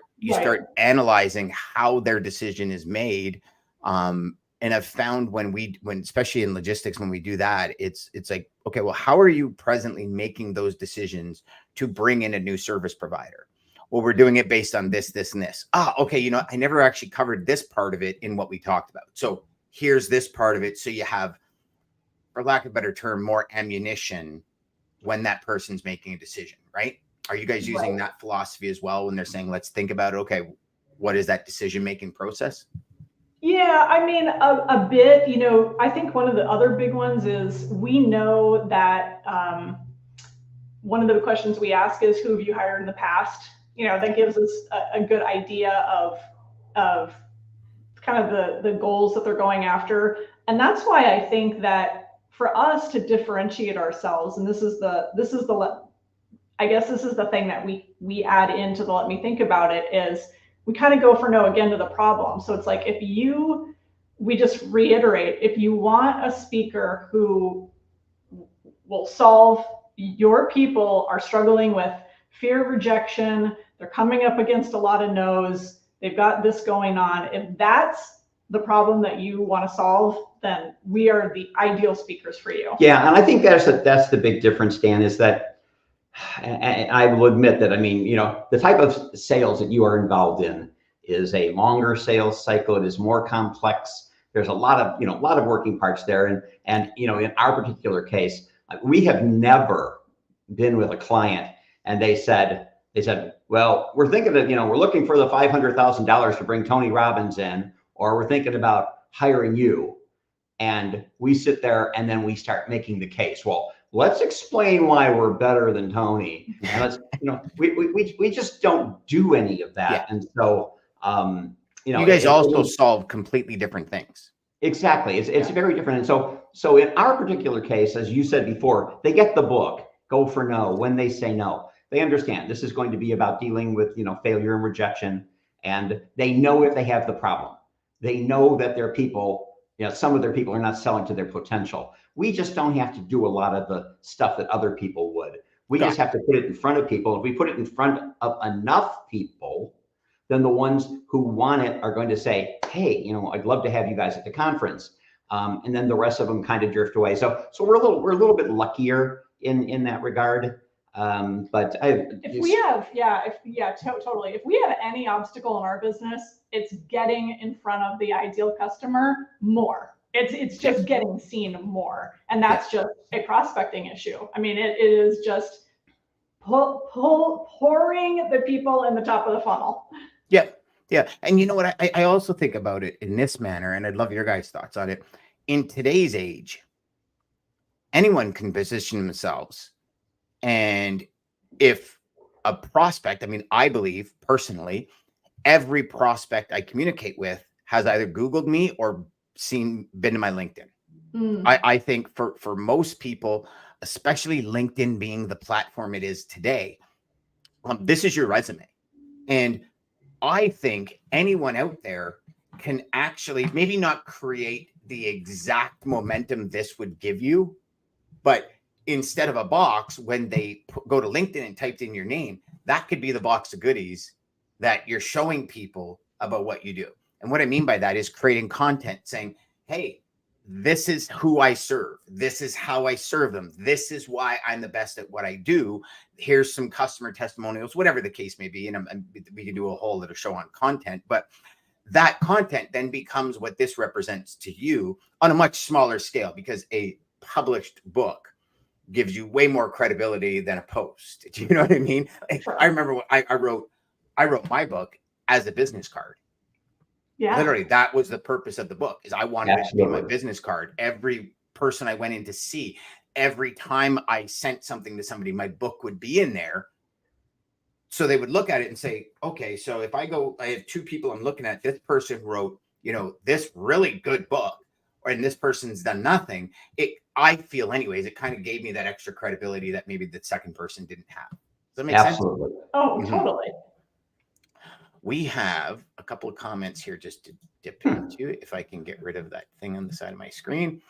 analyzing how their decision is made. And I've found when especially in logistics, when we do that, it's like, okay, well, how are you presently making those decisions to bring in a new service provider? Well, we're doing it based on this, and this. Okay. You know, I never actually covered this part of it in what we talked about. So here's this part of it. So you have, for lack of a better term, more ammunition when that person's making a decision, right? Are you guys using that philosophy as well when they're saying, let's think about it? Okay, what is that decision-making process? Yeah, I mean, a bit, you know, I think one of the other big ones is we know that one of the questions we ask is, who have you hired in the past? You know, that gives us a good idea of kind of the goals that they're going after. And that's why I think that for us to differentiate ourselves, and this is the thing that we add into the let me think about it, is we kind of go for no again to the problem. So it's like, we just reiterate, if you want a speaker who will solve, your people are struggling with fear of rejection, they're coming up against a lot of no's, they've got this going on. If that's the problem that you want to solve, then we are the ideal speakers for you. Yeah, and I think that's the big difference, Dan, is that, and I will admit that, I mean, you know, the type of sales that you are involved in is a longer sales cycle. It is more complex. There's a lot of working parts there. And you know, in our particular case, we have never been with a client and they said, well, we're thinking of, you know, we're looking for the $500,000 to bring Tony Robbins in, or we're thinking about hiring you. And we sit there and then we start making the case. Well, let's explain why we're better than Tony. And let's, you know, we just don't do any of that. Yeah. And so, you know, you guys also solve completely different things. Exactly. It's very different. And so in our particular case, as you said before, they get the book, Go for No. When they say no, they understand this is going to be about dealing with, you know, failure and rejection. And they know if they have the problem. They know that their people, you know, some of their people are not selling to their potential. We just don't have to do a lot of the stuff that other people would. We just have to put it in front of people. If we put it in front of enough people, then the ones who want it are going to say, hey, you know, I'd love to have you guys at the conference. And then the rest of them kind of drift away. So we're a little bit luckier in that regard. But totally. If we have any obstacle in our business, it's getting in front of the ideal customer more. It's just getting seen more. And that's just a prospecting issue. I mean, it is just pouring the people in the top of the funnel. Yeah. Yeah. And you know what? I also think about it in this manner, and I'd love your guys' thoughts on it. In today's age, anyone can position themselves. And if a prospect, I mean, I believe personally, every prospect I communicate with has either Googled me or been to my LinkedIn. I think for most people, especially LinkedIn being the platform it is today, this is your resume. And I think anyone out there can actually maybe not create the exact momentum this would give you, but instead of a box, when they go to LinkedIn and typed in your name, that could be the box of goodies that you're showing people about what you do. And what I mean by that is creating content saying, hey, this is who I serve. This is how I serve them. This is why I'm the best at what I do. Here's some customer testimonials, whatever the case may be. And we can do a whole little show on content, but that content then becomes what this represents to you on a much smaller scale, because a published book gives you way more credibility than a post. Do you know what I mean? Sure. I remember when I wrote my book as a business card. Yeah. Literally, that was the purpose of the book, is I wanted it to be my Absolutely. business card. Every person I went in to see, every time I sent something to somebody, my book would be in there. So they would look at it and say, okay, so if I have two people I'm looking at, this person wrote, this really good book, and this person's done nothing. I feel anyways, it kind of gave me that extra credibility that maybe the second person didn't have. Does that make sense? Absolutely. Oh, totally. We have a couple of comments here just to dip into, if I can get rid of that thing on the side of my screen.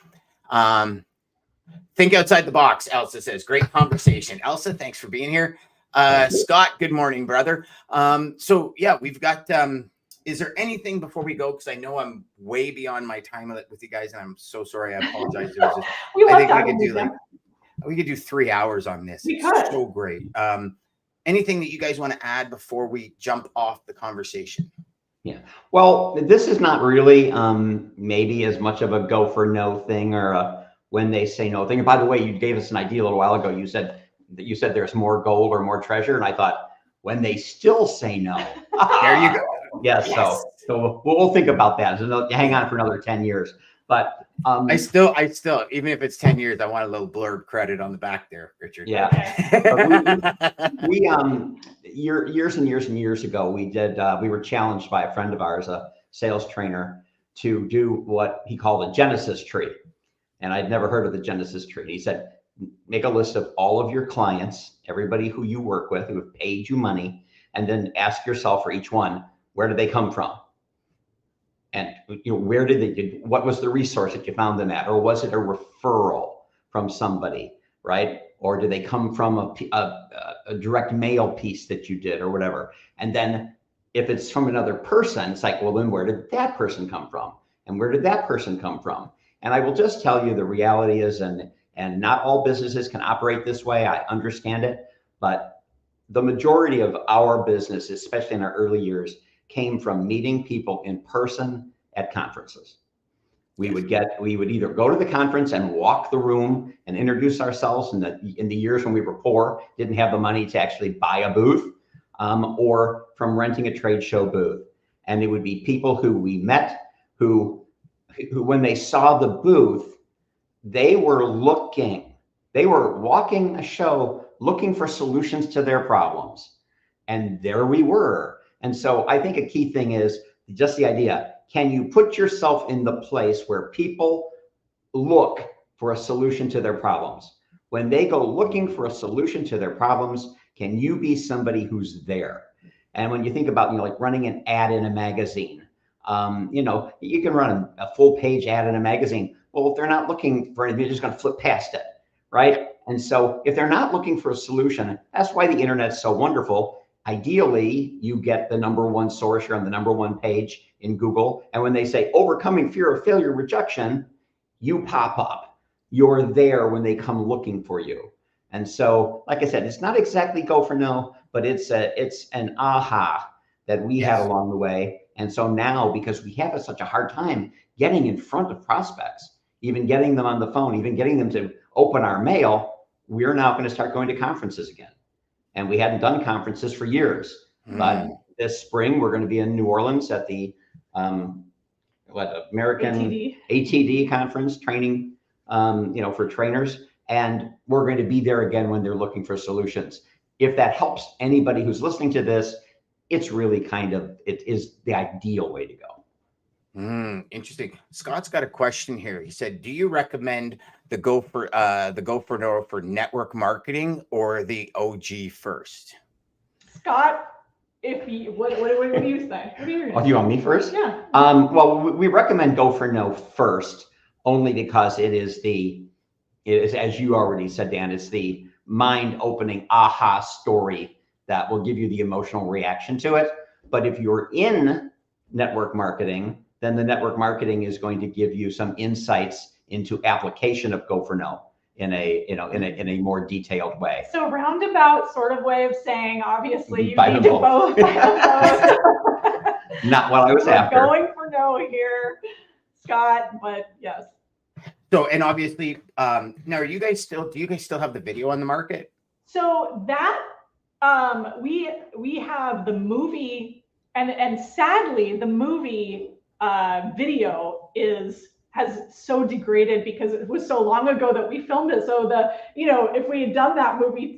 Think outside the box, Elsa says. Great conversation. Elsa, thanks for being here. Scott, good morning, brother. So yeah, we've got, is there anything before we go? Because I know I'm way beyond my time with you guys, and I'm so sorry. I apologize. It was just, I think we could do 3 hours on this. We It's could. so great. Anything that you guys want to add before we jump off the conversation? Yeah. Well, this is not really maybe as much of a go for no thing or a when they say no thing. And by the way, you gave us an idea a little while ago. You said there's more gold or more treasure, and I thought when they still say no. There you go. Yes. So we'll think about that. So hang on for another 10 years. But I still, even if it's 10 years, I want a little blurb credit on the back there, Richard. Yeah. we years and years and years ago, we were challenged by a friend of ours, a sales trainer, to do what he called a Genesis tree. And I'd never heard of the Genesis tree. He said, make a list of all of your clients, everybody who you work with, who have paid you money, and then ask yourself for each one, where did they come from? And where did they? What was the resource that you found them at, or was it a referral from somebody, right? Or did they come from a direct mail piece that you did, or whatever? And then if it's from another person, it's like, well, then where did that person come from, and where did that person come from? And I will just tell you, the reality is, and not all businesses can operate this way. I understand it, but the majority of our business, especially in our early years, came from meeting people in person at conferences. We would either go to the conference and walk the room and introduce ourselves in the years when we were poor, didn't have the money to actually buy a booth, or from renting a trade show booth. And it would be people who we met who when they saw the booth, they were walking a show looking for solutions to their problems. And there we were. And so I think a key thing is just the idea, can you put yourself in the place where people look for a solution to their problems? When they go looking for a solution to their problems, can you be somebody who's there? And when you think about, like running an ad in a magazine, you can run a full page ad in a magazine. Well, if they're not looking for anything, they're just going to flip past it, right? And so if they're not looking for a solution, that's why the internet's so wonderful. Ideally, you get the #1 source, you're on the #1 page in Google. And when they say overcoming fear of failure, rejection, you pop up. You're there when they come looking for you. And so, like I said, it's not exactly go for no, but it's an aha that we had along the way. And so now, because we have such a hard time getting in front of prospects, even getting them on the phone, even getting them to open our mail, we're now going to start going to conferences again. And we hadn't done conferences for years, but this spring we're going to be in New Orleans at the American ATD conference training, for trainers, and we're going to be there again when they're looking for solutions. If that helps anybody who's listening to this, it's really it is the ideal way to go. Interesting. Scott's got a question here. He said, do you recommend the go for no for network marketing or the OG first? Scott, what do you say? What do you Oh, do you want me first? Yeah. Well, we recommend go for no first, only because it is is, as you already said, Dan, it's the mind-opening aha story that will give you the emotional reaction to it. But if you're in network marketing, then the network marketing is going to give you some insights into application of Go for No in a, you know, in a more detailed way. So roundabout sort of way of saying, obviously you Buy need them to both. both. Buy them both. Not what I was We're after. going for no here, Scott, but yes. So, and obviously, now do you guys still have the video on the market? So that, we have the movie, and sadly the movie video has so degraded because it was so long ago that we filmed it. So if we had done that movie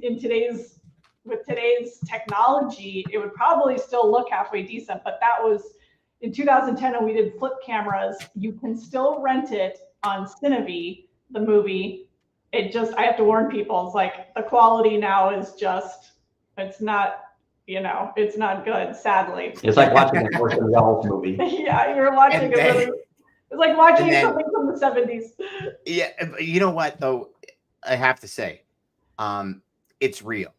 with today's technology, it would probably still look halfway decent, but that was in 2010 and we did flip cameras. You can still rent it on Cinevi, the movie. I have to warn people, it's like the quality now is just, it's not good, sadly. It's like watching an Orson Welles movie. Yeah, you're watching it's like watching something from the 70s. Yeah, you know what though, I have to say, it's real.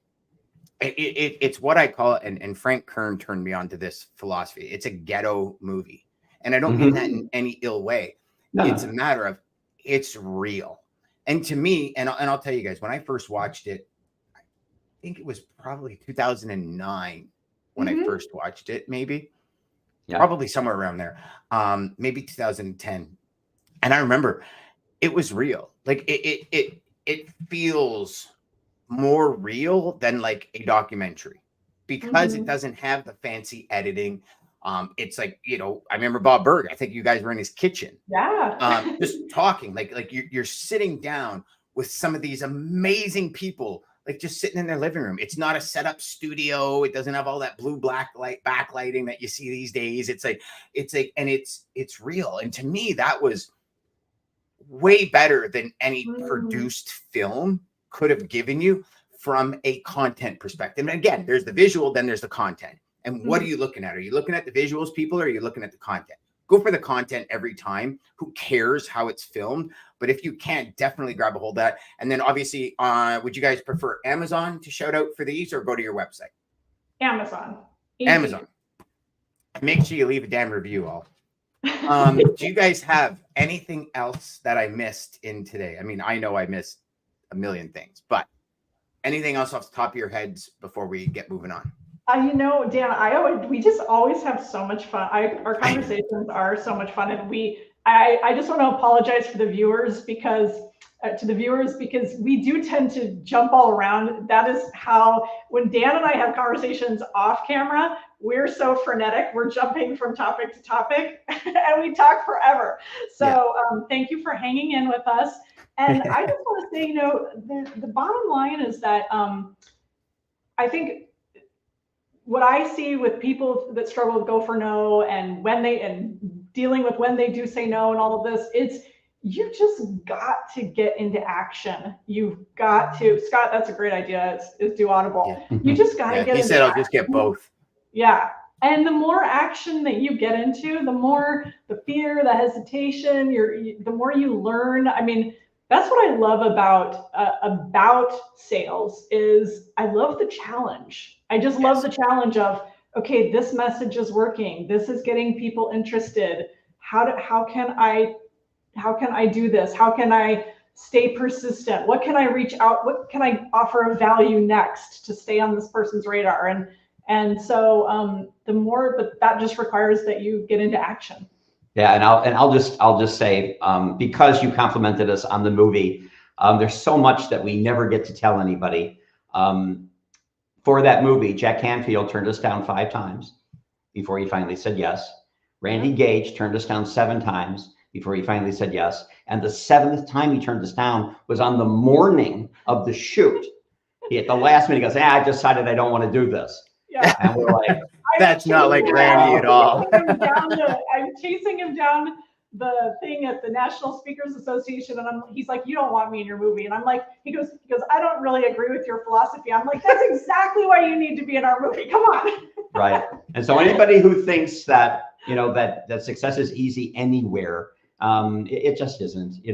It's what I call it, and Frank Kern turned me on to this philosophy. It's a ghetto movie, and I don't mean that in any ill way. No. It's a matter of it's real, and to me, and I'll tell you guys, when I first watched it, I think it was probably 2009 when I first watched it, maybe. Yeah. Probably somewhere around there, maybe 2010. And I remember it was real. Like it feels more real than like a documentary because it doesn't have the fancy editing. It's like, I remember Bob Berg. I think you guys were in his kitchen. Yeah. Just talking like you're sitting down with some of these amazing people, like just sitting in their living room. It's not a set up studio. It doesn't have all that blue black light backlighting that you see these days. It's real. And to me, that was way better than any produced film could have given you from a content perspective. And again, there's the visual, then there's the content. And what are you looking at? Are you looking at the visuals, people, or are you looking at the content? Go for the content every time. Who cares how it's filmed? But if you can't, definitely grab a hold of that. And then obviously, would you guys prefer Amazon to shout out for these or go to your website? Amazon. Easy. Amazon. Make sure you leave a damn review, all. Do you guys have anything else that I missed in today? I mean, I know I missed a million things, but anything else off the top of your heads before we get moving on? Dan, we just always have so much fun. Our conversations are so much fun, and I just want to apologize for the viewers because we do tend to jump all around. That is how, when Dan and I have conversations off camera, we're so frenetic. We're jumping from topic to topic and we talk forever. So thank you for hanging in with us. And I just want to say, the bottom line is that I think what I see with people that struggle with Go for No and dealing with when they do say no and all of this, you just got to get into action. You've got to, Scott, that's a great idea. It's do Audible. Yeah. You just got to get into He said, action. I'll just get both. Yeah. And the more action that you get into, the more the fear, the hesitation, the more you learn. I mean, that's what I love about sales is I love the challenge. I just love the challenge of, okay, this message is working. This is getting people interested. How can I do this? How can I stay persistent? What can I reach out? What can I offer of value next to stay on this person's radar? And so but that just requires that you get into action. Yeah, and I'll just say, because you complimented us on the movie, there's so much that we never get to tell anybody. For that movie, Jack Canfield turned us down 5 times before he finally said yes. Randy Gage turned us down 7 times before he finally said yes. And the 7th time he turned us down was on the morning of the shoot. At the last minute, he goes, I decided I don't want to do this. Yeah. And we're like, that's not like Randy at all. I'm chasing him down the thing at the National Speakers Association, and he's like, you don't want me in your movie. And I'm like, he goes, I don't really agree with your philosophy. I'm like, that's exactly why you need to be in our movie. Come on. Right. And so anybody who thinks that, that success is easy anywhere, it just isn't,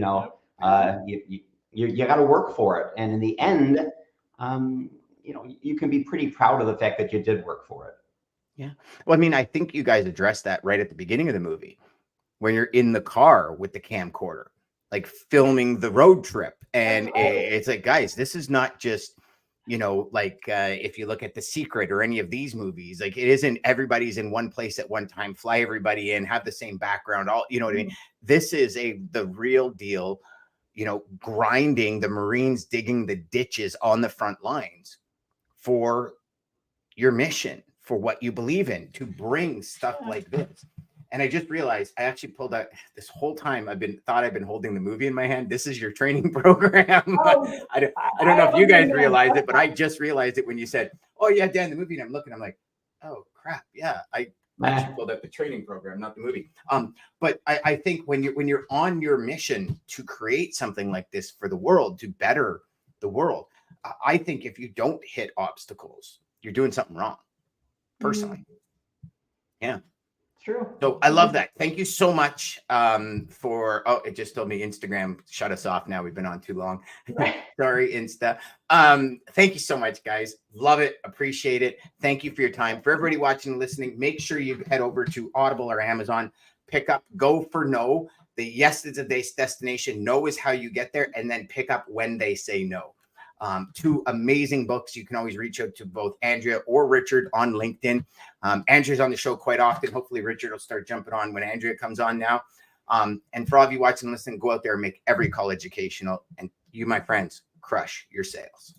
you got to work for it. And in the end, you can be pretty proud of the fact that you did work for it. Yeah. Well, I mean, I think you guys addressed that right at the beginning of the movie when you're in the car with the camcorder, like filming the road trip. And it's like, guys, this is not just, if you look at The Secret or any of these movies, like it isn't everybody's in one place at one time, fly everybody in, have the same background, all, you know what I mean? This is the real deal, grinding the Marines, digging the ditches on the front lines for your mission, for what you believe in, to bring stuff like this. And I just realized I actually pulled out this whole time. I've been holding the movie in my hand. This is your training program. I don't know if you guys realized it, but I just realized it when you said, "Oh yeah, Dan, the movie." And I'm looking, I'm like, "Oh crap, yeah." I actually pulled out the training program, not the movie. But I think when you're on your mission to create something like this for the world, to better the world, I think if you don't hit obstacles, you're doing something wrong. Personally, yeah. True. So I love that. Thank you so much it just told me Instagram shut us off now. We've been on too long. Sorry, Insta. Thank you so much, guys. Love it. Appreciate it. Thank you for your time. For everybody watching and listening, make sure you head over to Audible or Amazon, pick up Go for No. The yes is a destination. No is how you get there. And then pick up When They Say No. Two amazing books. You can always reach out to both Andrea or Richard on LinkedIn. Andrea's on the show quite often. Hopefully Richard will start jumping on when Andrea comes on now. And for all of you watching and listening, go out there and make every call educational. And you, my friends, crush your sales.